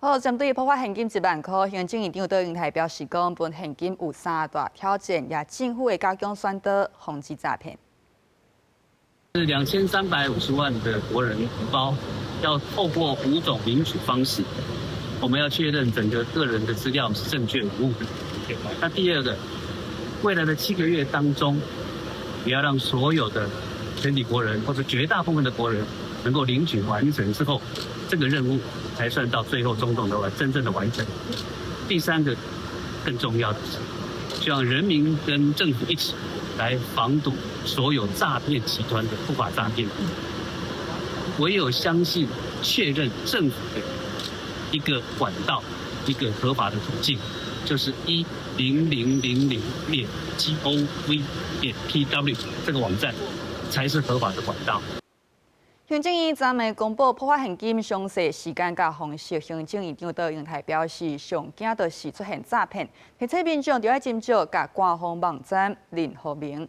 好，针对破发现金1万块，行政院长倒英台表示讲，本现金有3大挑战，也政府会加强宣导，防止诈骗。是2350万的国人荷包，要透过5种领取方式，我们要确认整个个人的资料是正确无误的。那第二个，未来的7个月当中，也要让所有的全体国人或者绝大部分的国人能够领取完成之后，这个任务才算到最后真正的完成。第三个更重要的是，希望人民跟政府一起来防堵所有诈骗集团的不法诈骗。唯有相信、确认政府的一个管道、一个合法的途径，就是1000.gov.tw 这个网站才是合法的管道。行政院昨暝公布破发现金详细时间甲方式，行政院长倒英台表示，上惊就是出现诈骗，提醒民众要尽早甲官方网站任何名。